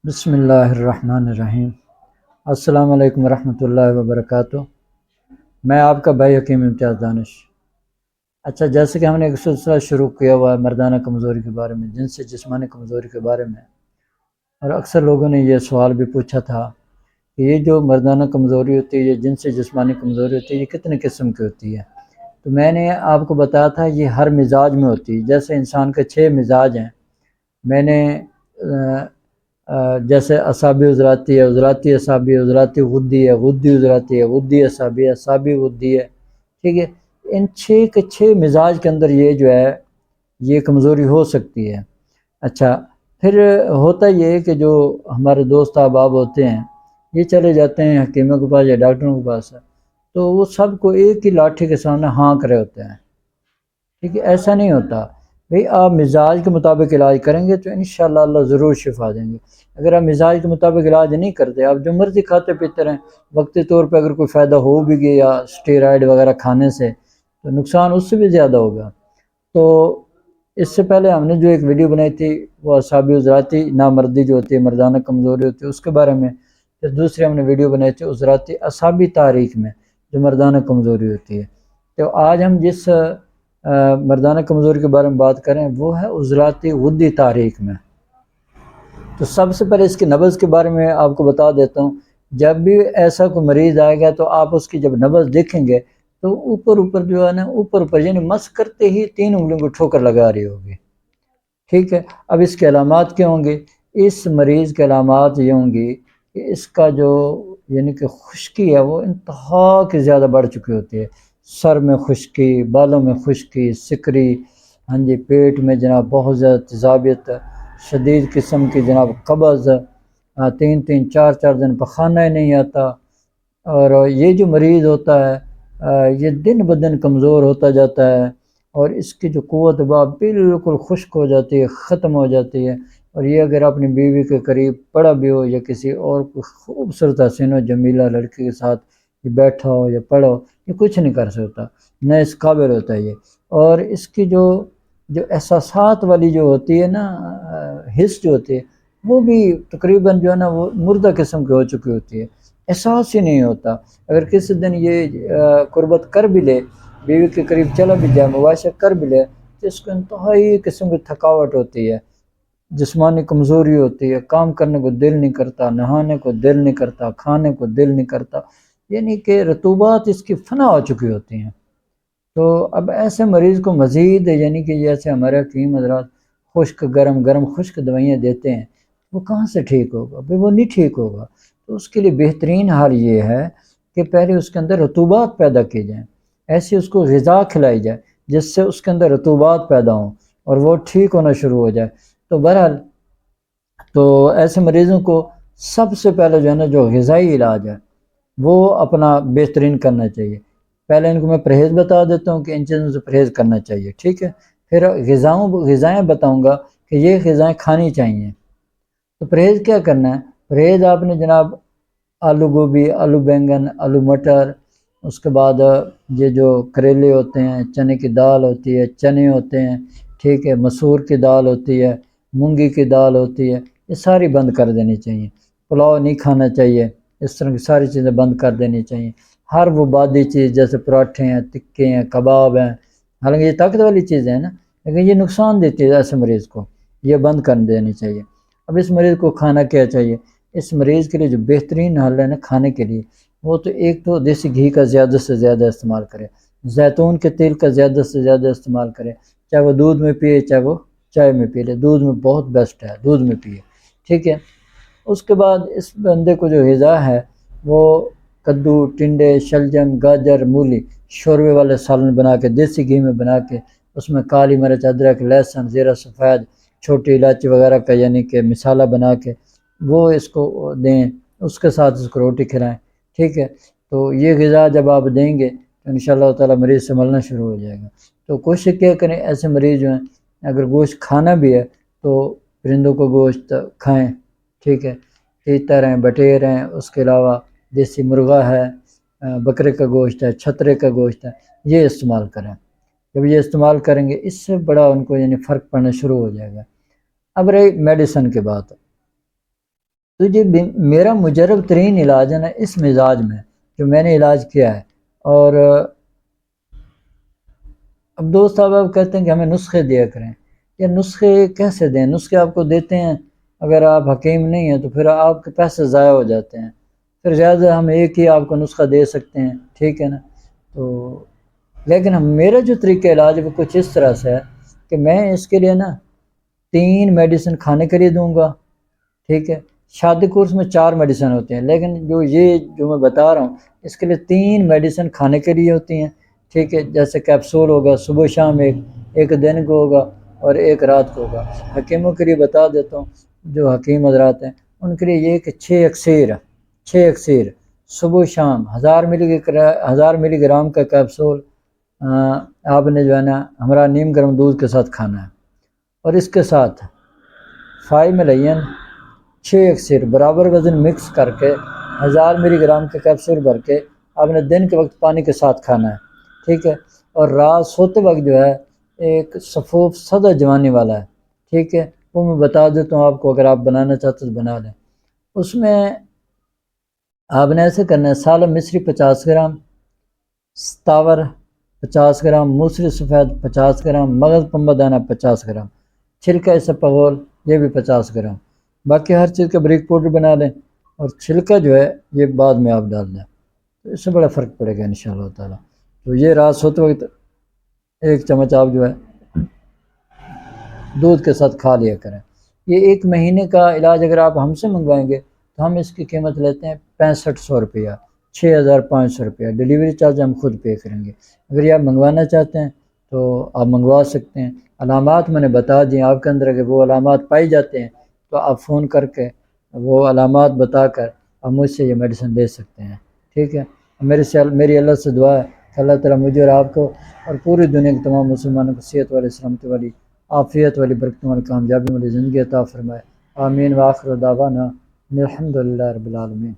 بسم اللہ الرحمن الرحیم۔ السلام علیکم ورحمۃ اللہ وبرکاتہ۔ میں آپ کا بھائی حکیم امتیاز دانش۔ اچھا، جیسے کہ ہم نے ایک سلسلہ شروع کیا ہوا ہے مردانہ کمزوری کے بارے میں، جن سے جسمانی کمزوری کے بارے میں، اور اکثر لوگوں نے یہ سوال بھی پوچھا تھا کہ یہ جو مردانہ کمزوری ہوتی ہے، یہ جن سے جسمانی کمزوری ہوتی ہے، یہ کتنے قسم کی ہوتی ہے؟ تو میں نے آپ کو بتایا تھا یہ ہر مزاج میں ہوتی ہے۔ جیسے انسان کے 6 مزاج ہیں، میں نے جیسے اعصابی عضلاتی ہے، عضلاتی اعصابی، عضلاتی غدی ہے، غدی عضلاتی ہے، غدی اعصابی ہے، اعصابی غدی ہے، ٹھیک ہے۔ ان 6 کے 6 مزاج کے اندر یہ جو ہے یہ کمزوری ہو سکتی ہے۔ اچھا، پھر ہوتا یہ ہے کہ جو ہمارے دوست احباب ہوتے ہیں یہ چلے جاتے ہیں حکیموں کے پاس یا ڈاکٹروں کے پاس، تو وہ سب کو ایک ہی لاٹھی کے سامنے ہانک رہے ہوتے ہیں، ٹھیک ہے۔ ایسا نہیں ہوتا بھئی، آپ مزاج کے مطابق علاج کریں گے تو انشاءاللہ اللہ ضرور شفا دیں گے۔ اگر آپ مزاج کے مطابق علاج نہیں کرتے، آپ جو مرضی کھاتے پیتے رہیں، وقتی طور پہ اگر کوئی فائدہ ہو بھی گیا اسٹیرائڈ وغیرہ کھانے سے، تو نقصان اس سے بھی زیادہ ہوگا۔ تو اس سے پہلے ہم نے جو ایک ویڈیو بنائی تھی وہ اعصابی عضلاتی نامردی جو ہوتی ہے، مردانہ کمزوری ہوتی ہے، اس کے بارے میں۔ پھر دوسری ہم نے ویڈیو بنائی تھی عضلاتی اعصابی تاریخ میں جو مردانہ کمزوری ہوتی ہے۔ تو آج ہم جس مردانہ کمزوری کے بارے میں بات کریں وہ ہے عضلاتی غدی تاریخ میں۔ تو سب سے پہلے اس کی نبض کے بارے میں آپ کو بتا دیتا ہوں۔ جب بھی ایسا کوئی مریض آئے گا تو آپ اس کی جب نبض دیکھیں گے تو اوپر جو ہے نا، اوپر یعنی مس کرتے ہی 3 انگلیوں کو ٹھوکر لگا رہی ہوگی، ٹھیک ہے۔ اب اس کے علامات کیا ہوں گے؟ اس مریض کے علامات یہ ہوں گی کہ اس کا جو یعنی کہ خشکی ہے وہ انتہا کی زیادہ بڑھ چکی ہوتی ہے۔ سر میں خشکی، بالوں میں خشکی، سکری، ہاں جی، پیٹ میں جناب بہت زیادہ تیزابیت، شدید قسم کی جناب قبض، 3 4 دن پخانہ ہی نہیں آتا۔ اور یہ جو مریض ہوتا ہے یہ دن بدن کمزور ہوتا جاتا ہے، اور اس کی جو قوت باب بالکل خشک ہو جاتی ہے، ختم ہو جاتی ہے۔ اور یہ اگر اپنی بیوی کے قریب پڑا بھی ہو یا کسی اور خوبصورت حسین و جمیلہ لڑکی کے ساتھ یہ بیٹھا ہو یا پڑھا ہو، یہ کچھ نہیں کر سکتا، نہ اس قابل ہوتا ہے یہ۔ اور اس کی جو احساسات والی جو ہوتی ہے نا، حس جو ہوتی ہے، وہ بھی تقریباً جو ہے نا وہ مردہ قسم کی ہو چکی ہوتی ہے، احساس ہی نہیں ہوتا۔ اگر کسی دن یہ قربت کر بھی لے، بیوی کے قریب چلا بھی جائے، مباشرت کر بھی لے، تو اس کو انتہائی قسم کی تھکاوٹ ہوتی ہے، جسمانی کمزوری ہوتی ہے، کام کرنے کو دل نہیں کرتا، نہانے کو دل نہیں کرتا، کھانے کو دل نہیں کرتا، یعنی کہ رطوبات اس کی فنا ہو چکی ہوتی ہیں۔ تو اب ایسے مریض کو مزید یعنی کہ جیسے ہمارے حکیم حضرات خشک گرم گرم خشک دوائیاں دیتے ہیں، وہ کہاں سے ٹھیک ہوگا؟ بھئی وہ نہیں ٹھیک ہوگا۔ تو اس کے لیے بہترین حال یہ ہے کہ پہلے اس کے اندر رطوبات پیدا کی جائیں، ایسی اس کو غذا کھلائی جائے جس سے اس کے اندر رطوبات پیدا ہوں اور وہ ٹھیک ہونا شروع ہو جائے۔ تو بہرحال تو ایسے مریضوں کو سب سے پہلے جو ہے نا جو غذائی علاج ہے وہ اپنا بہترین کرنا چاہیے۔ پہلے ان کو میں پرہیز بتا دیتا ہوں کہ ان چیزوں سے پرہیز کرنا چاہیے، ٹھیک ہے۔ پھر غذائیں بتاؤں گا کہ یہ غذائیں کھانی چاہیے۔ تو پرہیز کیا کرنا ہے؟ پرہیز آپ نے جناب آلو گوبھی، آلو بینگن، آلو مٹر، اس کے بعد یہ جو کریلے ہوتے ہیں، چنے کی دال ہوتی ہے، چنے ہوتے ہیں، ٹھیک ہے، مسور کی دال ہوتی ہے، مونگی کی دال ہوتی ہے، یہ ساری بند کر دینی چاہیے۔ پلاؤ نہیں کھانا چاہیے، اس طرح کی ساری چیزیں بند کر دینی چاہیے۔ ہر وہ بادی چیز جیسے پراٹھے ہیں، تکے ہیں، کباب ہیں، حالانکہ یہ طاقت والی چیزیں ہیں نا، لیکن یہ نقصان دیتی ہے ایسے مریض کو، یہ بند کر دینی چاہیے۔ اب اس مریض کو کھانا کیا چاہیے؟ اس مریض کے لیے جو بہترین حل ہے نا کھانے کے لیے، وہ تو ایک تو دیسی گھی کا زیادہ سے زیادہ استعمال کرے، زیتون کے تیل کا زیادہ سے زیادہ استعمال کرے، چاہے وہ دودھ میں پیے چاہے وہ چائے میں پی لے، دودھ میں بہت بیسٹ ہے، دودھ میں پیے، ٹھیک ہے۔ اس کے بعد اس بندے کو جو غذا ہے وہ کدو، ٹنڈے، شلجم، گاجر، مولی، شوربے والے سالن بنا کے دیسی گھی میں بنا کے اس میں کالی مرچ، ادرک، لہسن، زیرہ سفید، چھوٹی الائچی وغیرہ کا یعنی کہ مسالہ بنا کے وہ اس کو دیں، اس کے ساتھ اس کو روٹی کھلائیں، ٹھیک ہے۔ تو یہ غذا جب آپ دیں گے تو انشاءاللہ تعالیٰ مریض سنبھلنا شروع ہو جائے گا۔ تو کوشش کیا کریں ایسے مریض جو ہیں اگر گوشت کھانا بھی ہے تو پرندوں کو گوشت کھائیں، ٹھیک ہے، تیتر ہیں، بٹیر ہیں، اس کے علاوہ دیسی مرغا ہے، بکرے کا گوشت ہے، چھترے کا گوشت ہے، یہ استعمال کریں۔ جب یہ استعمال کریں گے اس سے بڑا ان کو یعنی فرق پڑنا شروع ہو جائے گا۔ اب رہی میڈیسن کی بات، تجھے میرا مجرب ترین علاج ہے نا اس مزاج میں جو میں نے علاج کیا ہے. اور اب دوست صاحب آپ کہتے ہیں کہ ہمیں نسخے دیا کریں. یا نسخے کیسے دیں؟ نسخے آپ کو دیتے ہیں، اگر آپ حکیم نہیں ہیں تو پھر آپ کے پیسے ضائع ہو جاتے ہیں. پھر زیادہ ہم ایک ہی آپ کو نسخہ دے سکتے ہیں، ٹھیک ہے نا. تو لیکن میرا جو طریقہ علاج ہے وہ کچھ اس طرح سے ہے کہ میں اس کے لیے نا 3 میڈیسن کھانے کے لیے دوں گا، ٹھیک ہے. شادی کورس میں 4 میڈیسن ہوتے ہیں، لیکن جو میں بتا رہا ہوں اس کے لیے 3 میڈیسن کھانے کے لیے ہوتی ہیں، ٹھیک ہے. جیسے کیپسول ہوگا صبح شام، ایک دن کو ہوگا اور ایک رات کو ہوگا. حکیموں کے لیے بتا دیتا ہوں، جو حکیم حضرات ہیں ان کے لیے یہ کہ 6 اکسیر صبح شام 1000 ملی گرام کا کیپسول آپ نے جو ہے نا ہمارا نیم گرم دودھ کے ساتھ کھانا ہے. اور اس کے ساتھ 5 ملین 6 اکسیر برابر وزن مکس کر کے 1000 ملی گرام کے کیپسول بھر کے آپ نے دن کے وقت پانی کے ساتھ کھانا ہے، ٹھیک ہے. اور رات سوتے وقت جو ہے ایک سفوف سدا جوانی والا ہے، ٹھیک ہے. وہ میں بتا دیتا ہوں آپ کو، اگر آپ بنانا چاہتے تو بنا لیں. اس میں آپ نے ایسے کرنا ہے: سالم مصری 50 گرام، ستاور 50 گرام، موسری سفید 50 گرام، مغز پنبہ دانہ 50 گرام، چھلکا اسپغول یہ بھی 50 گرام. باقی ہر چیز کا بریک پاؤڈر بنا لیں، اور چھلکا جو ہے یہ بعد میں آپ ڈال دیں، تو اس سے بڑا فرق پڑے گا انشاءاللہ تعالیٰ. تو یہ رات سوتے وقت 1 چمچ آپ جو ہے دودھ کے ساتھ کھا لیا کریں. یہ 1 مہینے کا علاج اگر آپ ہم سے منگوائیں گے تو ہم اس کی قیمت لیتے ہیں 6500 روپیہ، 6500 روپیہ. ڈیلیوری چارج ہم خود پے کریں گے. اگر یہ آپ منگوانا چاہتے ہیں تو آپ منگوا سکتے ہیں. علامات میں نے بتا دیں آپ کے اندر، اگر وہ علامات پائی جاتے ہیں تو آپ فون کر کے وہ علامات بتا کر آپ مجھ سے یہ میڈیسن لے سکتے ہیں، ٹھیک ہے. میری اللہ سے دعا ہے کہ اللہ تعالیٰ مجھے اور آپ کو اور پوری دنیا کے تمام مسلمانوں کو صحت والی، سلامتی والی، عافیت والی، برکتوں والی، کامیابی والی زندگی عطا فرمائے. آمین. وآخر دعوانا الحمد للہ رب العالمین.